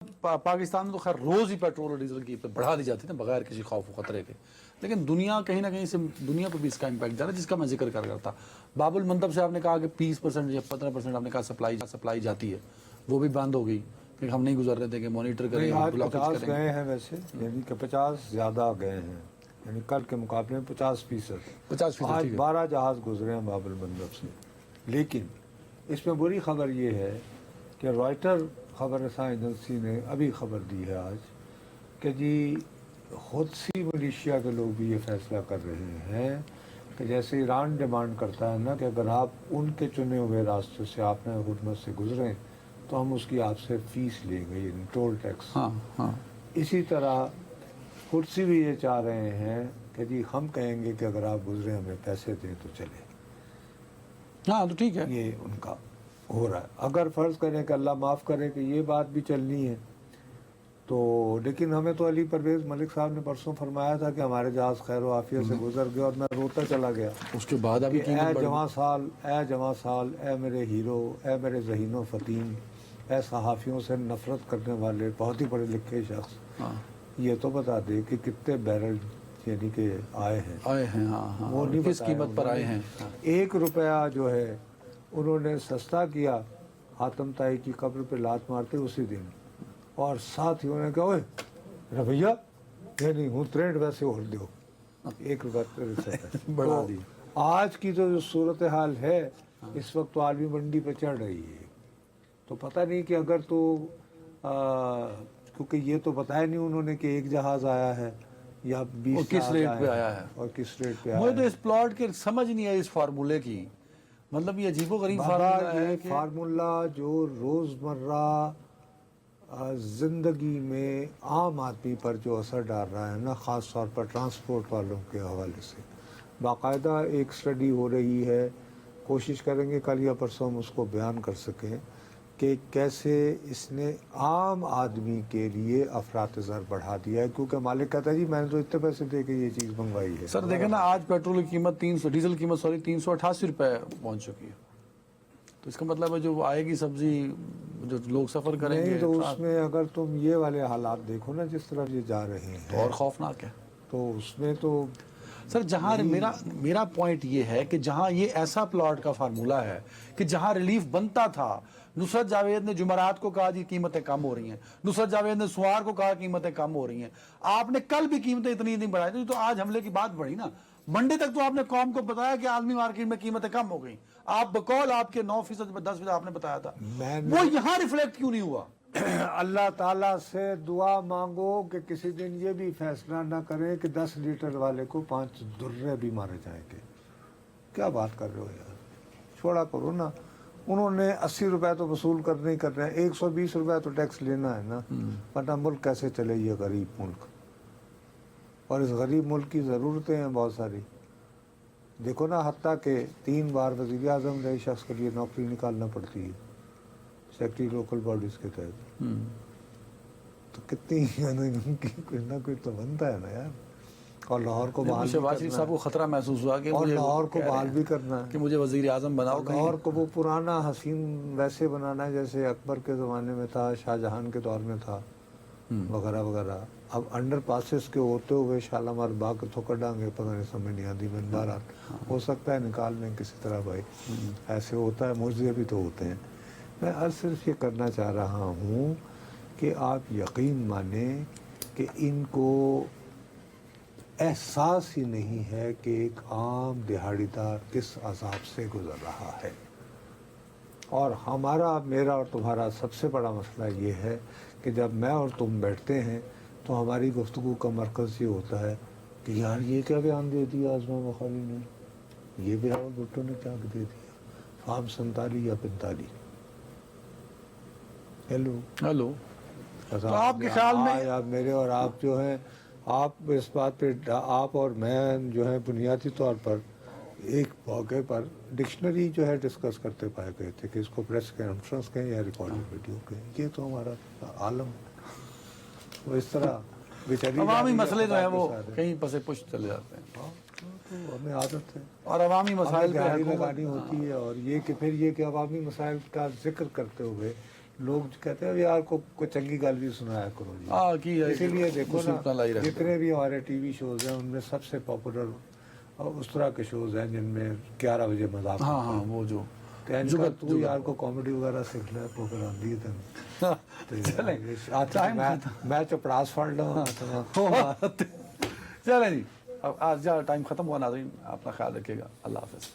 پاکستان میں تو خیر روز ہی پیٹرول اور ڈیزل کی بڑھا دی جاتی ہے بغیر کسی خوف و خطرے کے، لیکن دنیا کہیں نہ کہیں سے دنیا پہ بھی اس کا امپیکٹ جا رہا ہے، جس کا میں ذکر کر رہا تھا۔ باب المندب سے آپ نے کہا کہ 20% یا 15% آپ نے کہا سپلائی جاتی ہے، وہ بھی بند ہو گئی کہ ہم نہیں گزر رہے تھے کہ مانیٹر کریں آج بلاکیج 50 کریں۔ گئے ہیں ویسے، یعنی کہ 50 زیادہ گئے ہیں، یعنی کل کے مقابلے میں 50%۔ 50% آج ٹھیک ہے۔ 12 جہاز گزرے ہیں باب المندب سے، لیکن اس میں بری خبر یہ ہے کہ رائٹر خبر رساں ایجنسی نے ابھی خبر دی ہے آج کہ جی حوثی ملیشیا کے لوگ بھی یہ فیصلہ کر رہے ہیں کہ جیسے ایران ڈیمانڈ کرتا ہے نا کہ اگر آپ ان کے چنے ہوئے راستے سے آپ نے حرمت سے گزریں تو ہم اس کی آپ سے فیس لیں گے، یعنی ٹول ٹیکس۔ ہاں اسی طرح حوثی بھی یہ چاہ رہے ہیں کہ جی ہم کہیں گے کہ اگر آپ گزرے ہمیں پیسے دیں تو چلے۔ ہاں تو ٹھیک ہے۔ یہ ان کا ہو رہا ہے۔ اگر فرض کریں کہ اللہ معاف کرے کہ یہ بات بھی چلنی ہے تو، لیکن ہمیں تو علی پرویز ملک صاحب نے پرسوں فرمایا تھا کہ ہمارے جہاز خیر و عافیت سے گزر گیا، اور میں روتا چلا گیا اس کے بعد ابھی کہ قیمت اے بڑھ جواں سال، اے جواں سال، اے میرے ہیرو، اے میرے ذہین و فطین، اے صحافیوں سے نفرت کرنے والے بہت ہی پڑھے لکھے شخص، ہاں یہ تو بتا دے کہ کتنے بیرل یعنی کہ آئے ہیں۔ آئے ہیں، ہاں وہ نہیں کس بتایا قیمت پر انہوں آئے نے۔ ہیں۔ 1 روپیہ جو ہے انہوں نے سستا کیا حاتم طائی کی قبر پہ لات مارتے اسی دن، اور ساتھ ہی انہوں نے کہا اوئے رویہ یہ نہیں ہوں 63 ویسے اور دیو 1 روپیہ بڑھا تو دی۔ آج کی جو صورتحال ہے اس وقت تو عالمی منڈی پہ چڑھ رہی ہے، تو پتہ نہیں کہ اگر تو کیونکہ یہ تو بتایا نہیں انہوں نے کہ 1 جہاز آیا ہے یا 20 اور کس جہاز ریٹ پہ آیا ہے، اور کس ریٹ پہ مجھے آیا تو ہے۔ اس پلاٹ کے سمجھ نہیں آئی اس فارمولے کی، مطلب یہ عجیب و غریب بابا فارمولہ ہے یہ کہ فارمولہ جو روزمرہ زندگی میں عام آدمی پر جو اثر ڈال رہا ہے نا، خاص طور پر ٹرانسپورٹ والوں کے حوالے سے باقاعدہ ایک سٹڈی ہو رہی ہے، کوشش کریں گے کل یا پرسوں ہم اس کو بیان کر سکیں کہ کیسے اس نے عام آدمی کے لیے افراط زر بڑھا دیا ہے، کیونکہ مالک کہتا ہے جی میں نے تو اتنے پیسے دے کے یہ چیز منگوائی ہے۔ سر دیکھیں نا آج پیٹرول کی قیمت 300، ڈیزل کی قیمت 388 روپے پہنچ چکی ہے، تو اس کا مطلب ہے جو آئے گی سبزی جو لوگ سفر کریں گے نہیں تو اس میں اگر تم یہ والے حالات دیکھو نا جس طرف یہ جا رہے تو ہیں اور خوفناک ہے۔ تو اس میں تو سر جہاں میرا پوائنٹ یہ ہے کہ جہاں یہ ایسا پلاٹ کا فارمولہ ہے کہ جہاں ریلیف بنتا تھا، نصرت جاوید نے جمعرات کو کہا جی قیمتیں کم ہو رہی ہیں، نصرت جاوید نے سوار کو کہا قیمتیں کم ہو رہی ہیں، آپ نے کل بھی قیمتیں اتنی نہیں بڑھائی تھی، تو آج حملے کی بات بڑھی نا۔ منڈے تک تو آپ نے قوم کو بتایا کہ عالمی مارکیٹ میں قیمتیں کم ہو گئیں، آپ بقول آپ کے 9% 10% آپ نے بتایا تھا، میں وہ یہاں ریفلیکٹ کیوں نہیں ہوا؟ اللہ تعالیٰ سے دعا مانگو کہ کسی دن یہ بھی فیصلہ نہ کرے کہ 10 لیٹر والے کو 5 درے بھی مارے جائیں گے۔ کیا بات کر رہے ہو یار، چھوڑا کرو نا۔ انہوں نے 80 روپے تو وصول کرنے ہی کرنا ہے، 120 روپے تو ٹیکس لینا ہے نا، ورنہ ملک کیسے چلے یہ غریب ملک؟ اور اس غریب ملک کی ضرورتیں ہیں بہت ساری۔ دیکھو نا حتیٰ کہ 3 بار وزیر اعظم رہے شخص کے لیے نوکری نکالنا پڑتی ہے سیکٹری لوکل باڈیز کے تحت، تو کتنی ان کی کوئی نہ کوئی تو بنتا ہے نا یار۔ اور لاہور کو بحال بھی شہباز شریف کرنا صاحب کو خطرہ محسوس ہوا کہ اور مجھے لاہور کو کہہ رہے بحال ہیں بھی کرنا ہے، کہ مجھے وزیر اعظم بناؤ اور کہیں۔ لاہور کو وہ پرانا حسین ویسے بنانا ہے جیسے اکبر کے زمانے میں تھا، شاہ جہان کے دور میں تھا، وغیرہ وغیرہ۔ اب انڈر پاسز کے ہوتے ہوئے شالامار باغ کے تھوکر ڈانگے پتہ نہیں سمجھ نہیں آتی، میں بہرحال ہو سکتا ہے نکال لیں کسی طرح بھائی، ایسے ہوتا ہے، معجزے بھی تو ہوتے ہیں۔ میں صرف یہ کرنا چاہ رہا ہوں کہ آپ یقین مانیں کہ ان کو احساس ہی نہیں ہے کہ ایک عام دہاڑی دار کس عذاب سے گزر رہا ہے۔ اور ہمارا، میرا اور تمہارا سب سے بڑا مسئلہ یہ ہے کہ جب میں اور تم بیٹھتے ہیں تو ہماری گفتگو کا مرکز یہ ہوتا ہے کہ یار یہ کیا بیان دے دیا اعظم بخاری نے، یہ بلاول بھٹو نے کیا دے دیا، فام 47 یا 45۔ ہیلو، تو آپ کے خیال میں آپ میرے اور آپ جو ہیں، آپ اس بات پہ، آپ اور میں جو ہے بنیادی طور پر ایک موقع پر ڈکشنری جو ہے ڈسکس کرتے پائے گئے تھے کہ اس کو پریس کانفرنس کہیں یا ریکارڈنگ ویڈیو کہیں، یہ تو ہمارا عالم وہ اس طرح بیچاری عوامی مسئلے جو ہیں وہ کہیں پس پش چلے جاتے ہیں، تو ہمیں عادت ہے، اور عوامی مسائل پہ دہاڑی حکومت لگانی ہوتی ہے، اور یہ کہ پھر یہ کہ عوامی مسائل کا ذکر کرتے ہوئے لوگ کہتے ہیں یار کو کوئی چنگی گل بھی سنایا کرو جی. ہاں کی ہے اسی لیے دیکھو مصیبتیں لائی نا رکھتے جتنے بھی ہمارے ٹی وی شوز ہیں ان میں سب سے پاپولر اس طرح کے شوز ہیں جن میں 11 بجے مذاق ہاں ہاں وہ جو جگت تو یار کو کامیڈی وغیرہ سیکھ لے پروگرام دی چلیں میں چپڑاس پڑھ لوں. چلیں جی اب آج ٹائم ختم ہوا. ناظرین اپنا خیال رکھیے گا. اللہ حافظ.